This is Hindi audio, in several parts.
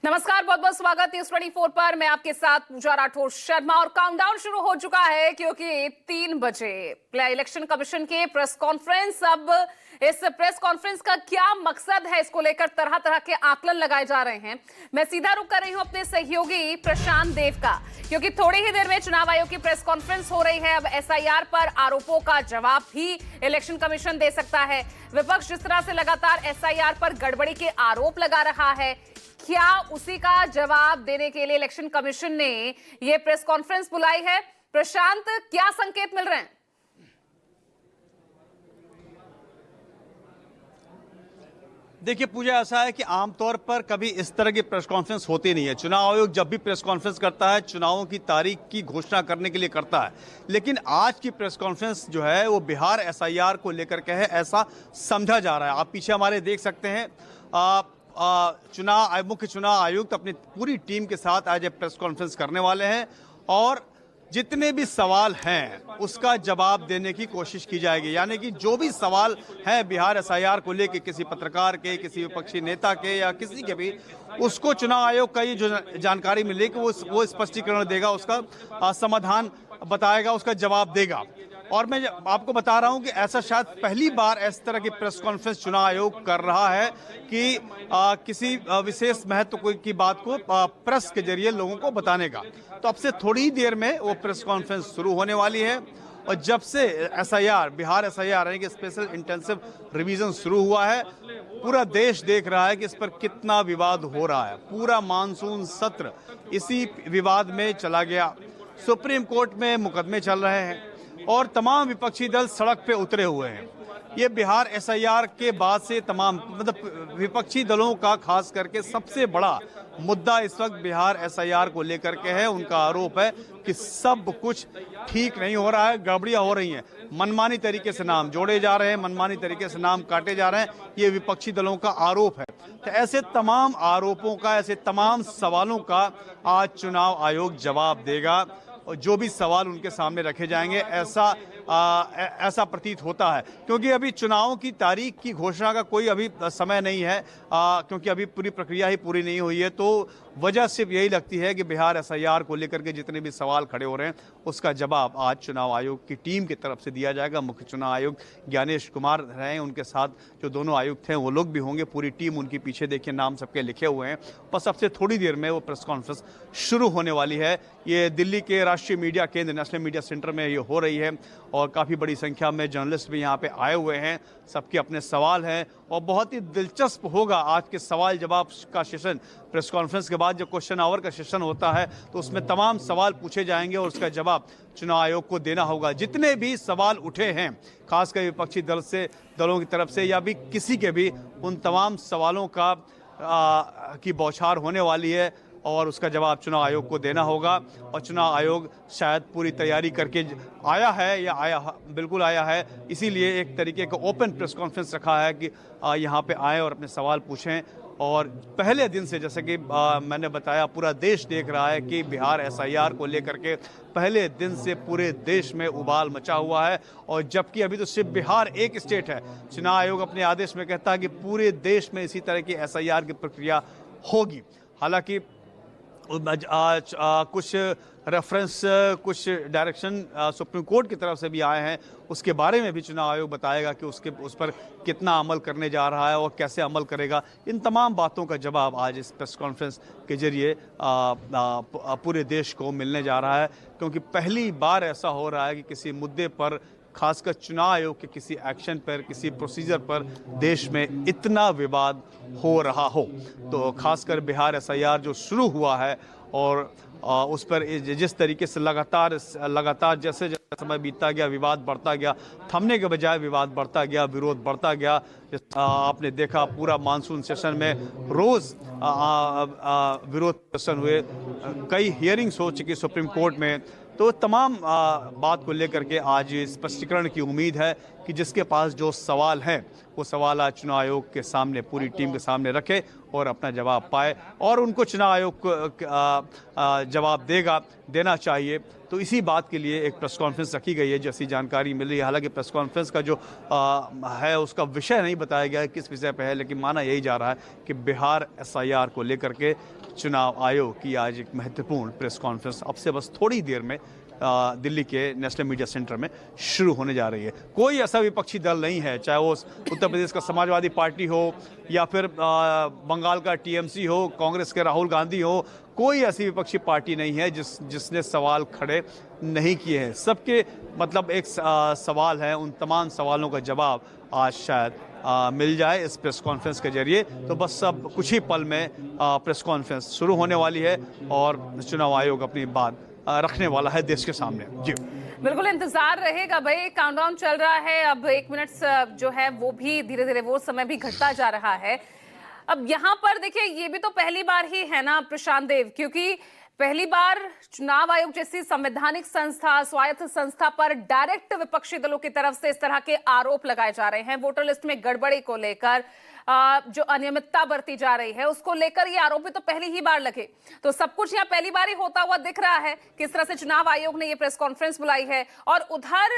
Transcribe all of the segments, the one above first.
नमस्कार, बहुत बहुत स्वागत न्यूज़ 24 पर। मैं आपके साथ पूजा राठौर शर्मा और काउंटडाउन शुरू हो चुका है क्योंकि 3 बजे इलेक्शन कमीशन की प्रेस कॉन्फ्रेंस। अब इस प्रेस कॉन्फ्रेंस का क्या मकसद है, इसको लेकर तरह तरह के आकलन लगाए जा रहे हैं। मैं सीधा रुख कर रही हूं अपने सहयोगी प्रशांत देव का, क्योंकि थोड़ी ही देर में चुनाव आयोग की प्रेस कॉन्फ्रेंस हो रही है। अब एसआईआर पर आरोपों का जवाब भी इलेक्शन कमीशन दे सकता है। विपक्ष जिस तरह से लगातार एसआईआर पर गड़बड़ी के आरोप लगा रहा है, क्या उसी का जवाब देने के लिए इलेक्शन कमीशन ने यह प्रेस कॉन्फ्रेंस बुलाई है? प्रशांत, क्या संकेत मिल रहे हैं? देखिए पूजा, ऐसा है कि आमतौर पर कभी इस तरह की प्रेस कॉन्फ्रेंस होती नहीं है। चुनाव आयोग जब भी प्रेस कॉन्फ्रेंस करता है, चुनावों की तारीख की घोषणा करने के लिए करता है। लेकिन आज की प्रेस कॉन्फ्रेंस जो है वो बिहार एसआईआर को लेकर के है, ऐसा समझा जा रहा है। आप पीछे हमारे देख सकते हैं, मुख्य चुनाव आयुक्त अपनी पूरी टीम के साथ आज प्रेस कॉन्फ्रेंस करने वाले हैं और जितने भी सवाल हैं उसका जवाब देने की कोशिश की जाएगी। यानी कि जो भी सवाल हैं बिहार एसआईआर को लेकर, किसी पत्रकार के, किसी विपक्षी नेता के या किसी के भी, उसको चुनाव आयोग का ये जो जानकारी मिलेगी वो स्पष्टीकरण देगा, उसका समाधान बताएगा, उसका जवाब देगा। और मैं आपको बता रहा हूं कि ऐसा शायद पहली बार इस तरह की प्रेस कॉन्फ्रेंस चुनाव आयोग कर रहा है कि किसी विशेष महत्व की बात को प्रेस के जरिए लोगों को बताने का। तो अब से थोड़ी ही देर में वो प्रेस कॉन्फ्रेंस शुरू होने वाली है। और जब से एसआईआर, बिहार एसआईआर यानी कि स्पेशल इंटेंसिव रिवीजन शुरू हुआ है, पूरा देश देख रहा है कि इस पर कितना विवाद हो रहा है। पूरा मानसून सत्र इसी विवाद में चला गया। सुप्रीम कोर्ट में मुकदमे चल रहे हैं और तमाम विपक्षी दल सड़क पे उतरे हुए हैं। ये बिहार एसआईआर के बाद से तमाम विपक्षी दलों का खास करके सबसे बड़ा मुद्दा इस वक्त बिहार एसआईआर को लेकर के है। उनका आरोप है कि सब कुछ ठीक नहीं हो रहा है, गड़बड़ियां हो रही हैं, मनमानी तरीके से नाम जोड़े जा रहे हैं, मनमानी तरीके से नाम काटे जा रहे हैं। ये विपक्षी दलों का आरोप है। तो ऐसे तमाम आरोपों का, ऐसे तमाम सवालों का आज चुनाव आयोग जवाब देगा और जो भी सवाल उनके सामने रखे जाएंगे, ऐसा प्रतीत होता है। क्योंकि अभी चुनावों की तारीख की घोषणा का कोई अभी समय नहीं है, क्योंकि अभी पूरी प्रक्रिया ही पूरी नहीं हुई है। तो वजह सिर्फ यही लगती है कि बिहार एसआईआर को लेकर के जितने भी सवाल खड़े हो रहे हैं उसका जवाब आज चुनाव आयोग की टीम की तरफ से दिया जाएगा। मुख्य चुनाव आयुक्त ज्ञानेश कुमार रहे, उनके साथ जो दोनों आयुक्त हैं वो लोग भी होंगे। पूरी टीम उनकी पीछे, देखिए नाम सबके लिखे हुए हैं। बस अब से थोड़ी देर में वो प्रेस कॉन्फ्रेंस शुरू होने वाली है। ये दिल्ली के राष्ट्रीय मीडिया केंद्र, नेशनल मीडिया सेंटर में ये हो रही है और काफ़ी बड़ी संख्या में जर्नलिस्ट भी यहाँ पे आए हुए हैं। सबके अपने सवाल हैं और बहुत ही दिलचस्प होगा आज के सवाल जवाब का सेशन। प्रेस कॉन्फ्रेंस के बाद जो क्वेश्चन आवर का सेशन होता है तो उसमें तमाम सवाल पूछे जाएंगे और उसका जवाब चुनाव आयोग को देना होगा। जितने भी सवाल उठे हैं खासकर विपक्षी दलों की तरफ से या भी किसी के भी, उन तमाम सवालों की बौछार होने वाली है और उसका जवाब चुनाव आयोग को देना होगा। और चुनाव आयोग शायद पूरी तैयारी करके बिल्कुल आया है, इसीलिए एक तरीके का ओपन प्रेस कॉन्फ्रेंस रखा है कि यहाँ पे आए और अपने सवाल पूछें। और पहले दिन से, जैसे कि मैंने बताया, पूरा देश देख रहा है कि बिहार एसआईआर को लेकर के पहले दिन से पूरे देश में उबाल मचा हुआ है। और जबकि अभी तो सिर्फ बिहार एक स्टेट है। चुनाव आयोग अपने आदेश में कहता है कि पूरे देश में इसी तरह की एसआईआर की प्रक्रिया होगी। हालांकि कुछ रेफरेंस, कुछ डायरेक्शन सुप्रीम कोर्ट की तरफ से भी आए हैं। उसके बारे में भी चुनाव आयोग बताएगा कि उस पर कितना अमल करने जा रहा है और कैसे अमल करेगा। इन तमाम बातों का जवाब आज इस प्रेस कॉन्फ्रेंस के जरिए पूरे देश को मिलने जा रहा है। क्योंकि पहली बार ऐसा हो रहा है कि किसी मुद्दे पर, खासकर चुनाव आयोग के किसी एक्शन पर, किसी प्रोसीजर पर देश में इतना विवाद हो रहा हो। तो खासकर बिहार एसआईआर जो शुरू हुआ है और उस पर जिस तरीके से लगातार जैसे जैसे समय बीतता गया विवाद बढ़ता गया, थमने के बजाय विवाद बढ़ता गया, विरोध बढ़ता गया। आपने देखा पूरा मानसून सेशन में रोज विरोध प्रदर्शन हुए, कई हियरिंग्स हो चुकी सुप्रीम कोर्ट में। तो तमाम बात को लेकर के आज स्पष्टीकरण की उम्मीद है कि जिसके पास जो सवाल हैं वो सवाल आज चुनाव आयोग के सामने, पूरी टीम के सामने रखे और अपना जवाब पाए और उनको चुनाव आयोग को जवाब देना चाहिए। तो इसी बात के लिए एक प्रेस कॉन्फ्रेंस रखी गई है, जैसी जानकारी मिल रही है। हालांकि प्रेस कॉन्फ्रेंस का जो है उसका विषय नहीं बताया गया है किस विषय पे है, लेकिन माना यही जा रहा है कि बिहार एसआईआर को लेकर के चुनाव आयोग की आज एक महत्वपूर्ण प्रेस कॉन्फ्रेंस अब से बस थोड़ी देर में दिल्ली के नेशनल मीडिया सेंटर में शुरू होने जा रही है। कोई ऐसा विपक्षी दल नहीं है, चाहे वो उत्तर प्रदेश का समाजवादी पार्टी हो या फिर बंगाल का टीएमसी हो, कांग्रेस के राहुल गांधी हो, कोई ऐसी विपक्षी पार्टी नहीं है जिसने सवाल खड़े नहीं किए हैं। सबके मतलब एक सवाल है, उन तमाम सवालों का जवाब आज शायद मिल जाए इस प्रेस कॉन्फ्रेंस के जरिए। तो बस अब कुछ ही पल में प्रेस कॉन्फ्रेंस शुरू होने वाली है और चुनाव आयोग अपनी बात रखने वाला है देश के सामने। जी बिल्कुल इंतजार रहेगा भाई, काउंटडाउन चल रहा है। अब 1 मिनट जो है वो भी धीरे धीरे वो समय भी घटता जा रहा है। अब यहाँ पर देखिए, ये भी तो पहली बार ही है ना प्रशांत देव, क्योंकि पहली बार चुनाव आयोग जैसी संवैधानिक संस्था, स्वायत्त संस्था पर डायरेक्ट विपक्षी दलों की तरफ से इस तरह के आरोप लगाए जा रहे हैं। वोटर लिस्ट में गड़बड़ी को लेकर जो अनियमितता बरती जा रही है उसको लेकर ये आरोप भी तो पहली ही बार लगे। तो सब कुछ यहाँ पहली बार ही होता हुआ दिख रहा है, किस तरह से चुनाव आयोग ने ये प्रेस कॉन्फ्रेंस बुलाई है। और उधर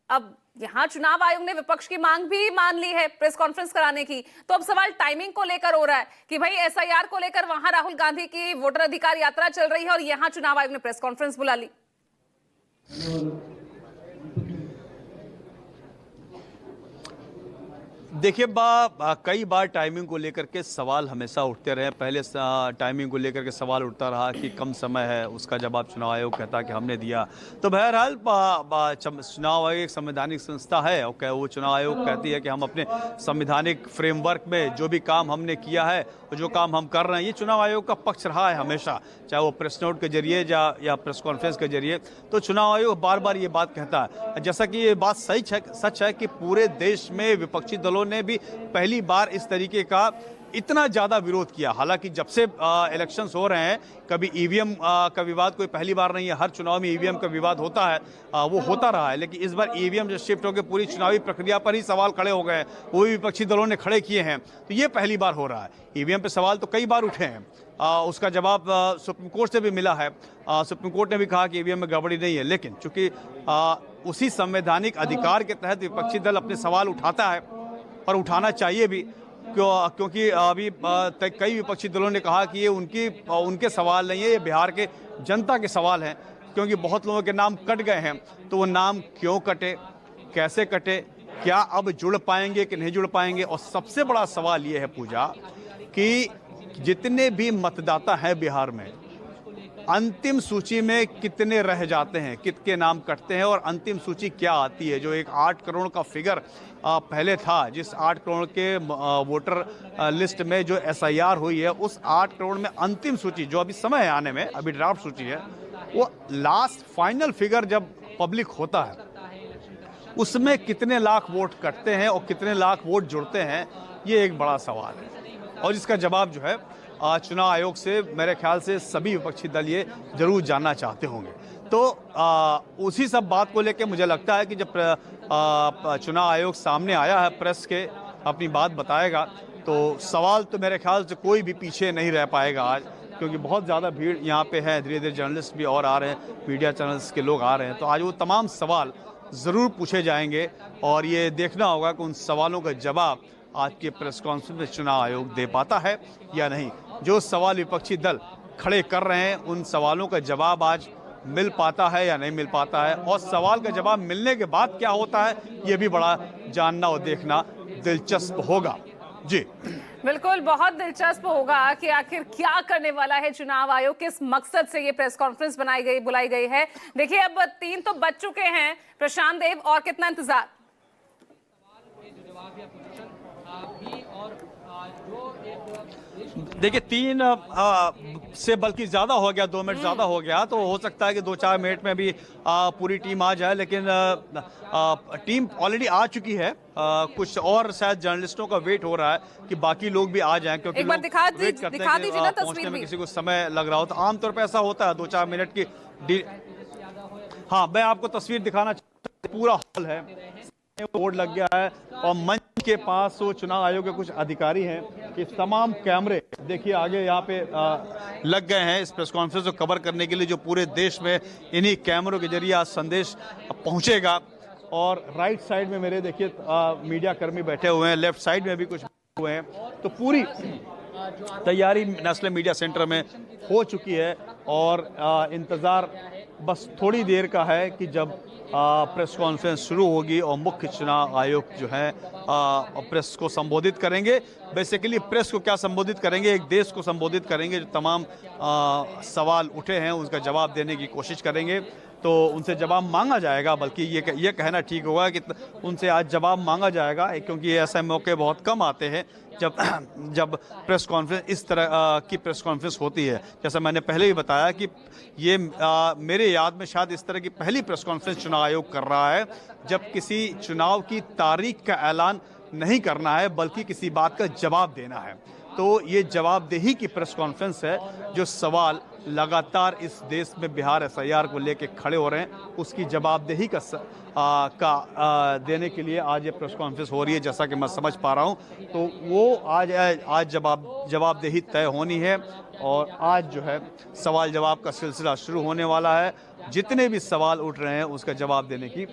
अब यहाँ चुनाव आयोग ने विपक्ष की मांग भी मान ली है प्रेस कॉन्फ्रेंस कराने की। तो अब सवाल टाइमिंग को लेकर हो रहा है कि भाई एसआईआर को लेकर वहां राहुल गांधी की वोटर अधिकार यात्रा चल रही है और यहाँ चुनाव आयोग ने प्रेस कॉन्फ्रेंस बुला ली। देखिए कई बार टाइमिंग को लेकर के सवाल हमेशा उठते रहे। पहले टाइमिंग को लेकर के सवाल उठता रहा कि कम समय है, उसका जवाब चुनाव आयोग कहता कि हमने दिया। तो बहरहाल चुनाव आयोग एक संवैधानिक संस्था है और वो चुनाव आयोग कहती है कि हम अपने संवैधानिक फ्रेमवर्क में जो भी काम हमने किया है और जो काम हम कर रहे हैं, ये चुनाव आयोग का पक्ष रहा है हमेशा, चाहे वो प्रेस नोट के जरिए या प्रेस कॉन्फ्रेंस के जरिए। तो चुनाव आयोग बार बार ये बात कहता है। जैसा कि ये बात सच है कि पूरे देश में विपक्षी दलों ने भी पहली बार इस तरीके का इतना ज्यादा विरोध किया। हालांकि जब से इलेक्शंस हो रहे हैं, कभी ईवीएम का विवाद कोई पहली बार नहीं है, हर चुनाव में ईवीएम का विवाद होता है, वो होता रहा है। लेकिन इस बार ईवीएम जो शिफ्ट होकर पूरी चुनावी प्रक्रिया पर ही सवाल खड़े हो गए, वो भी विपक्षी दलों ने खड़े किए हैं। तो ये पहली बार हो रहा है। ईवीएम पे सवाल तो कई बार उठे हैं, उसका जवाब सुप्रीम कोर्ट से भी मिला है। सुप्रीम कोर्ट ने भी कहा कि ईवीएम में गड़बड़ी नहीं है। लेकिन चूंकि उसी संवैधानिक अधिकार के तहत विपक्षी दल अपने सवाल उठाता है और उठाना चाहिए भी, क्योंकि अभी कई विपक्षी दलों ने कहा कि ये उनके सवाल नहीं है, ये बिहार के जनता के सवाल हैं। क्योंकि बहुत लोगों के नाम कट गए हैं, तो वो नाम क्यों कटे, कैसे कटे, क्या अब जुड़ पाएंगे कि नहीं जुड़ पाएंगे। और सबसे बड़ा सवाल ये है पूजा कि जितने भी मतदाता हैं बिहार में, अंतिम सूची में कितने रह जाते हैं, कितने नाम कटते हैं और अंतिम सूची क्या आती है। जो एक 8 करोड़ का फिगर पहले था, जिस 8 करोड़ के वोटर लिस्ट में जो एसआईआर हुई है, उस 8 करोड़ में अंतिम सूची जो अभी समय है आने में, अभी ड्राफ्ट सूची है, वो लास्ट फाइनल फिगर जब पब्लिक होता है उसमें कितने लाख वोट कटते हैं और कितने लाख वोट जुड़ते हैं, ये एक बड़ा सवाल है। और इसका जवाब जो है चुनाव आयोग से मेरे ख्याल से सभी विपक्षी दल ये जरूर जानना चाहते होंगे। तो उसी सब बात को लेकर मुझे लगता है कि जब चुनाव आयोग सामने आया है, प्रेस के अपनी बात बताएगा, तो सवाल तो मेरे ख्याल से कोई भी पीछे नहीं रह पाएगा आज, क्योंकि बहुत ज़्यादा भीड़ यहाँ पे है। धीरे धीरे जर्नलिस्ट भी और आ रहे हैं, मीडिया चैनल्स के लोग आ रहे हैं। तो आज वो तमाम सवाल ज़रूर पूछे जाएंगे और ये देखना होगा कि उन सवालों का जवाब आज के प्रेस कॉन्फ्रेंस में चुनाव आयोग दे पाता है या नहीं। जो सवाल विपक्षी दल खड़े कर रहे हैं, उन सवालों का जवाब आज मिल पाता है या नहीं मिल पाता है, और सवाल का जवाब मिलने के बाद क्या होता है, ये भी बड़ा जानना और देखना दिलचस्प होगा। जी बिल्कुल, बहुत दिलचस्प होगा कि आखिर क्या करने वाला है चुनाव आयोग, किस मकसद से ये प्रेस कॉन्फ्रेंस बुलाई गई है। देखिए, अब 3 तो बज चुके हैं प्रशांत देव, और कितना इंतजार। देखिए 3 से बल्कि ज़्यादा हो गया, 2 मिनट ज़्यादा हो गया, तो हो सकता है कि 2-4 मिनट में भी पूरी टीम आ जाए। लेकिन टीम ऑलरेडी आ चुकी है। कुछ और शायद जर्नलिस्टों का वेट हो रहा है कि बाकी लोग भी आ जाएं, क्योंकि एक बार दिखा दीजिए ना तस्वीर पहुंचने में भी। किसी को समय लग रहा हो तो आमतौर पर ऐसा होता है 2-4 मिनट की। हाँ, मैं आपको तस्वीर दिखाना चाहता हूं। पूरा हॉल है, बोर्ड लग गया है और मंच के पास वो चुनाव आयोग के कुछ अधिकारी हैं। इस तमाम कैमरे देखिए आगे यहाँ पे लग गए हैं इस प्रेस कॉन्फ्रेंस को कवर करने के लिए, जो पूरे देश में इन्हीं कैमरों के जरिए आज संदेश पहुंचेगा। और राइट साइड में मेरे देखिए मीडिया कर्मी बैठे हुए हैं, लेफ्ट साइड में भी कुछ हुए हैं। तो पूरी तैयारी नेशनल मीडिया सेंटर में हो चुकी है और इंतज़ार बस थोड़ी देर का है कि जब प्रेस कॉन्फ्रेंस शुरू होगी और मुख्य चुनाव आयोग जो है प्रेस को संबोधित करेंगे। बेसिकली प्रेस को क्या संबोधित करेंगे, एक देश को संबोधित करेंगे। जो तमाम सवाल उठे हैं उसका जवाब देने की कोशिश करेंगे, तो उनसे जवाब मांगा जाएगा। बल्कि ये कहना ठीक होगा कि उनसे आज जवाब मांगा जाएगा, क्योंकि ऐसे मौके बहुत कम आते हैं जब प्रेस कॉन्फ्रेंस इस तरह की प्रेस कॉन्फ्रेंस होती है। जैसा मैंने पहले ही बताया कि ये मेरे याद में शायद इस तरह की पहली प्रेस कॉन्फ्रेंस चुनाव आयोग कर रहा है जब किसी चुनाव की तारीख का ऐलान नहीं करना है बल्कि किसी बात का जवाब देना है। तो ये जवाबदेही की प्रेस कॉन्फ्रेंस है। जो सवाल लगातार इस देश में बिहार एसआईआर को लेके खड़े हो रहे हैं उसकी जवाबदेही देने के लिए आज ये प्रेस कॉन्फ्रेंस हो रही है, जैसा कि मैं समझ पा रहा हूँ। तो वो आज जवाबदेही तय होनी है और आज जो है सवाल जवाब का सिलसिला शुरू होने वाला है। जितने भी सवाल उठ रहे हैं उसका जवाब देने की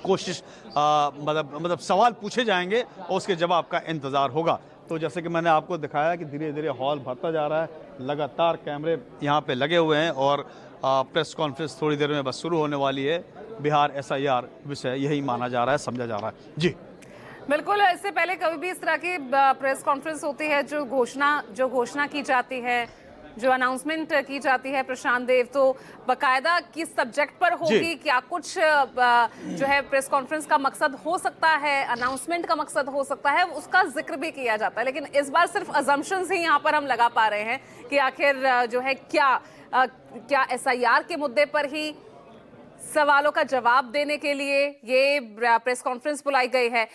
कोशिश मतलब सवाल पूछे जाएंगे और उसके जवाब का इंतज़ार होगा। तो जैसे कि मैंने आपको दिखाया कि धीरे धीरे हॉल भरता जा रहा है, लगातार कैमरे यहाँ पे लगे हुए हैं और प्रेस कॉन्फ्रेंस थोड़ी देर में बस शुरू होने वाली है। बिहार एसआईआर विषय यही माना जा रहा है, समझा जा रहा है। जी बिल्कुल, इससे पहले कभी भी इस तरह की प्रेस कॉन्फ्रेंस होती है जो घोषणा की जाती है, जो अनाउंसमेंट की जाती है प्रशांत देव, तो बकायदा किस सब्जेक्ट पर होगी, क्या कुछ जो है प्रेस कॉन्फ्रेंस का मकसद हो सकता है, अनाउंसमेंट का मकसद हो सकता है, उसका जिक्र भी किया जाता है। लेकिन इस बार सिर्फ अजम्पशंस ही यहाँ पर हम लगा पा रहे हैं कि आखिर जो है क्या एसआईआर के मुद्दे पर ही सवालों का जवाब देने के लिए ये प्रेस कॉन्फ्रेंस बुलाई गई है।